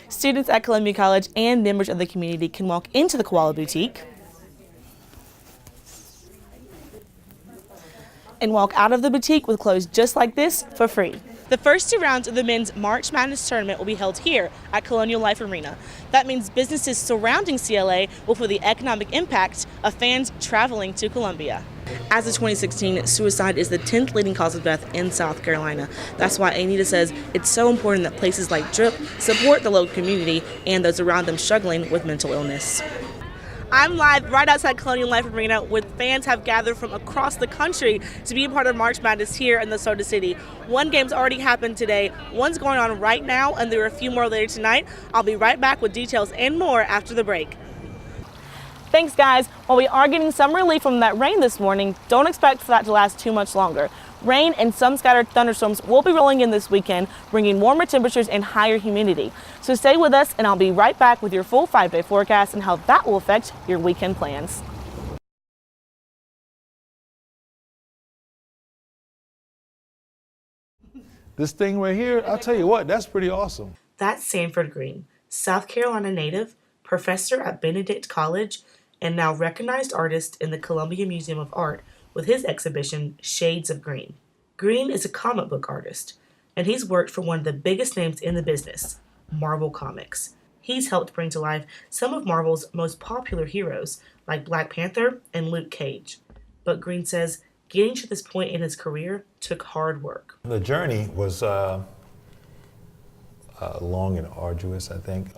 Students at Columbia College and members of the community can walk into the Koala Boutique and walk out of the boutique with clothes just like this for free. The first two rounds of the men's March Madness tournament will be held here at Colonial Life Arena. That means businesses surrounding CLA will feel the economic impact of fans traveling to Columbia. As of 2016, suicide is the 10th leading cause of death in South Carolina. That's why Anita says it's so important that places like DRIP support the local community and those around them struggling with mental illness. I'm live right outside Colonial Life Arena, where fans have gathered from across the country to be a part of March Madness here in the Soda City. One game's already happened today, one's going on right now, and there are a few more later tonight. I'll be right back with details and more after the break. Thanks, guys. While we are getting some relief from that rain this morning, don't expect for that to last too much longer. Rain and some scattered thunderstorms will be rolling in this weekend, bringing warmer temperatures and higher humidity. So stay with us, and I'll be right back with your full 5-day forecast and how that will affect your weekend plans. This thing right here, I'll tell you what, that's pretty awesome. That's Sanford Green, South Carolina native, professor at Benedict College, and now recognized artist in the Columbia Museum of Art with his exhibition, Shades of Green. Green is a comic book artist, and he's worked for one of the biggest names in the business, Marvel Comics. He's helped bring to life some of Marvel's most popular heroes, like Black Panther and Luke Cage. But Green says getting to this point in his career took hard work. The journey was long and arduous, I think.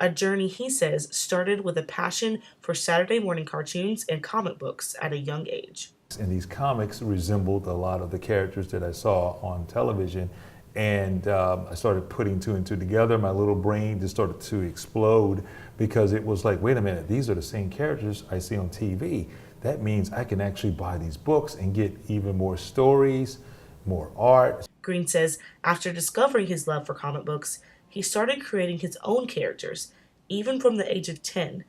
A journey, he says, started with a passion for Saturday morning cartoons and comic books at a young age. And these comics resembled a lot of the characters that I saw on television. And I started putting two and two together. My little brain just started to explode because it was like, wait a minute, these are the same characters I see on TV. That means I can actually buy these books and get even more stories, more art. Green says after discovering his love for comic books, he started creating his own characters, even from the age of 10.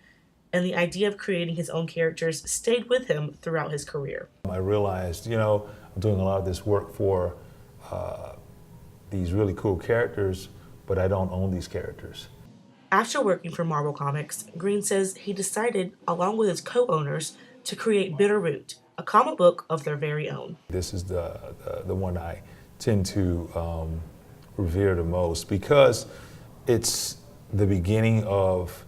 And the idea of creating his own characters stayed with him throughout his career. I realized, you know, I'm doing a lot of this work for these really cool characters, but I don't own these characters. After working for Marvel Comics, Green says he decided, along with his co-owners, to create Bitterroot, a comic book of their very own. This is the one I tend to revere the most because it's the beginning of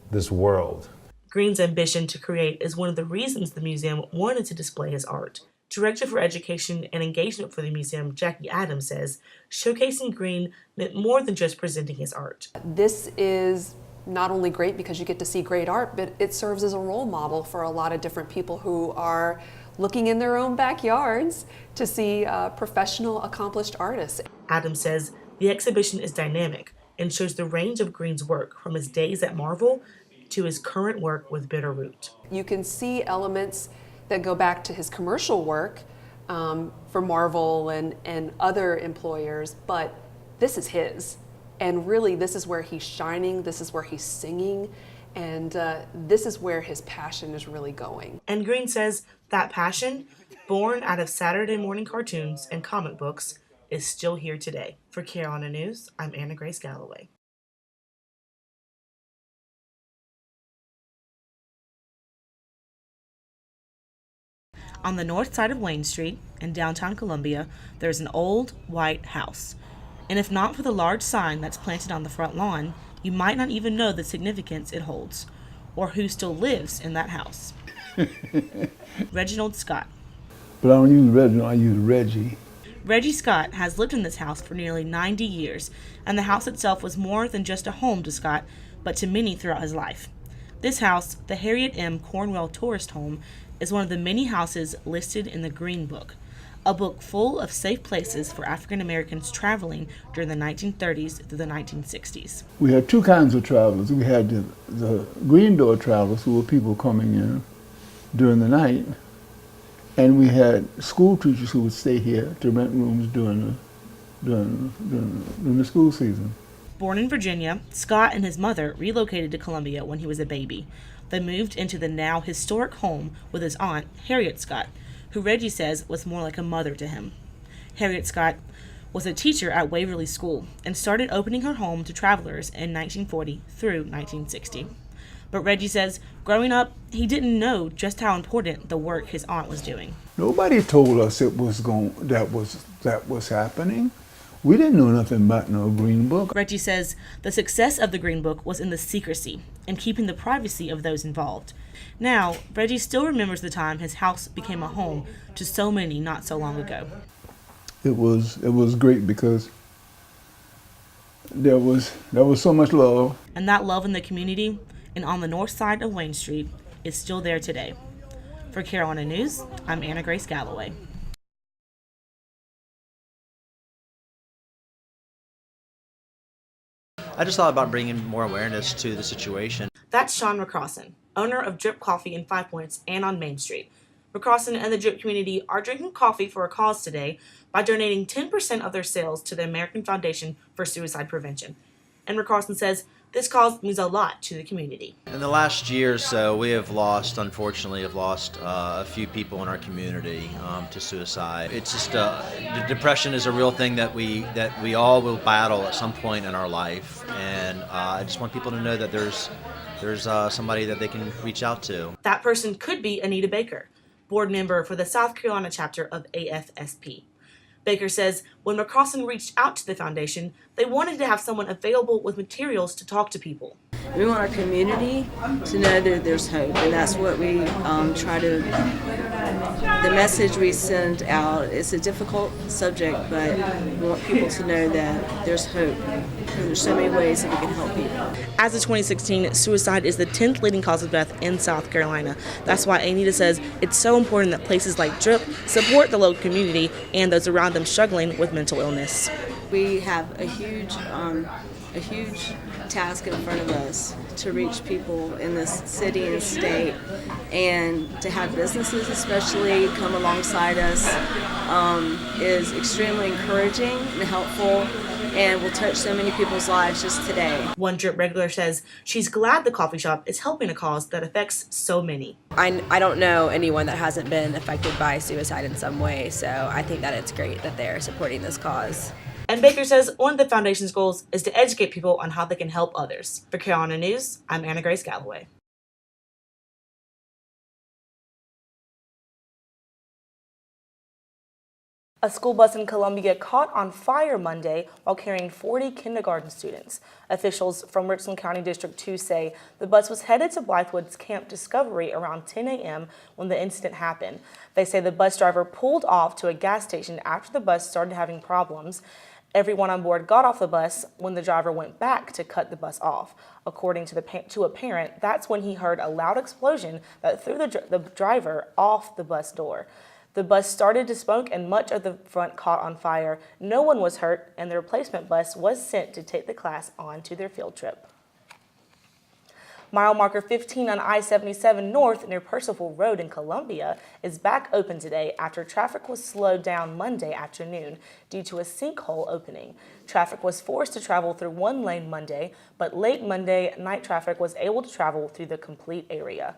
this world. Green's ambition to create is one of the reasons the museum wanted to display his art. Director for Education and Engagement for the museum, Jackie Adams, says showcasing Green meant more than just presenting his art. This is not only great because you get to see great art, but it serves as a role model for a lot of different people who are looking in their own backyards to see professional, accomplished artists. Adams says the exhibition is dynamic and shows the range of Green's work from his days at Marvel to his current work with Bitterroot. You can see elements that go back to his commercial work for Marvel and other employers, but this is his. And really, this is where he's shining, this is where he's singing, and this is where his passion is really going. And Green says that passion, born out of Saturday morning cartoons and comic books, is still here today. For Carolina News, I'm Anna Grace Galloway. On the north side of Wayne Street in downtown Columbia, there's an old white house. And if not for the large sign that's planted on the front lawn, you might not even know the significance it holds, or who still lives in that house. Reginald Scott. But I don't use Reginald, I use Reggie. Reggie Scott has lived in this house for nearly 90 years, and the house itself was more than just a home to Scott, but to many throughout his life. This house, the Harriet M. Cornwell Tourist Home, is one of the many houses listed in the Green Book, a book full of safe places for African Americans traveling during the 1930s through the 1960s. We had two kinds of travelers. We had the Green Door travelers, who were people coming in during the night, and we had school teachers who would stay here to rent rooms during the school season. Born in Virginia, Scott and his mother relocated to Columbia when he was a baby. They moved into the now historic home with his aunt, Harriet Scott, who Reggie says was more like a mother to him. Harriet Scott was a teacher at Waverly School and started opening her home to travelers in 1940 through 1960. But Reggie says growing up, he didn't know just how important the work his aunt was doing. Nobody told us that was happening. We didn't know nothing about no Green Book. Reggie says the success of the Green Book was in the secrecy and keeping the privacy of those involved. Now, Reggie still remembers the time his house became a home to so many not so long ago. It was great because there was so much love. And that love in the community and on the north side of Wayne Street is still there today. For Carolina News, I'm Anna Grace Galloway. I just thought about bringing more awareness to the situation. That's Sean McCrossan, owner of Drip Coffee in Five Points and on Main Street. McCrossan and the Drip community are drinking coffee for a cause today by donating 10% of their sales to the American Foundation for Suicide Prevention. And McCrossan says this cause means a lot to the community. In the last year or so, we have unfortunately lost a few people in our community to suicide. It's just, depression is a real thing that we all will battle at some point in our life. And I just want people to know that there's somebody that they can reach out to. That person could be Anita Baker, board member for the South Carolina chapter of AFSP. Baker says when McCrossan reached out to the foundation, they wanted to have someone available with materials to talk to people. We want our community to know that there's hope, and that's what we try to, the message we send out. It's a difficult subject, but we want people to know that there's hope. There's so many ways that we can help people. As of 2016, suicide is the 10th leading cause of death in South Carolina. That's why Anita says it's so important that places like Drip support the local community and those around them struggling with mental illness. We have a huge task in front of us to reach people in this city and state, and to have businesses especially come alongside us is extremely encouraging and helpful, and will touch so many people's lives just today. One Drip regular says she's glad the coffee shop is helping a cause that affects so many. I don't know anyone that hasn't been affected by suicide in some way, so I think that it's great that they're supporting this cause. And Baker says one of the foundation's goals is to educate people on how they can help others. For Carolina News, I'm Anna Grace Galloway. A school bus in Columbia caught on fire Monday while carrying 40 kindergarten students. Officials from Richland County District 2 say the bus was headed to Blythewood's Camp Discovery around 10 a.m. when the incident happened. They say the bus driver pulled off to a gas station after the bus started having problems. Everyone on board got off the bus when the driver went back to cut the bus off. According to a parent, that's when he heard a loud explosion that threw the driver off the bus door. The bus started to smoke and much of the front caught on fire. No one was hurt, and the replacement bus was sent to take the class on to their field trip. Mile marker 15 on I-77 North near Percival Road in Columbia is back open today after traffic was slowed down Monday afternoon due to a sinkhole opening. Traffic was forced to travel through one lane Monday, but late Monday, night traffic was able to travel through the complete area.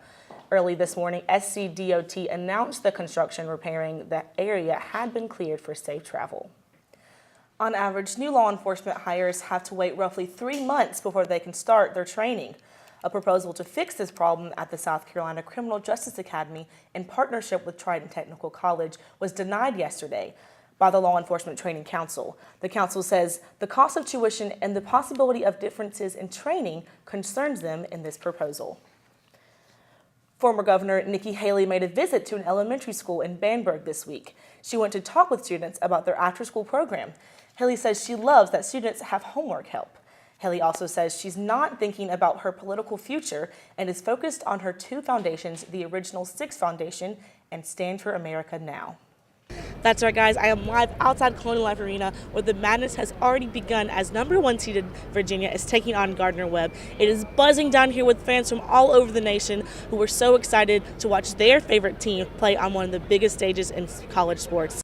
Early this morning, SCDOT announced the construction repairing that area had been cleared for safe travel. On average, new law enforcement hires have to wait roughly 3 months before they can start their training. A proposal to fix this problem at the South Carolina Criminal Justice Academy in partnership with Trident Technical College was denied yesterday by the Law Enforcement Training Council. The council says the cost of tuition and the possibility of differences in training concerns them in this proposal. Former Governor Nikki Haley made a visit to an elementary school in Bamberg this week. She went to talk with students about their after-school program. Haley says she loves that students have homework help. Haley also says she's not thinking about her political future and is focused on her two foundations, the Original Six Foundation and Stand for America Now. That's right, guys. I am live outside Colonial Life Arena where the madness has already begun as #1 seeded Virginia is taking on Gardner-Webb. It is buzzing down here with fans from all over the nation who are so excited to watch their favorite team play on one of the biggest stages in college sports.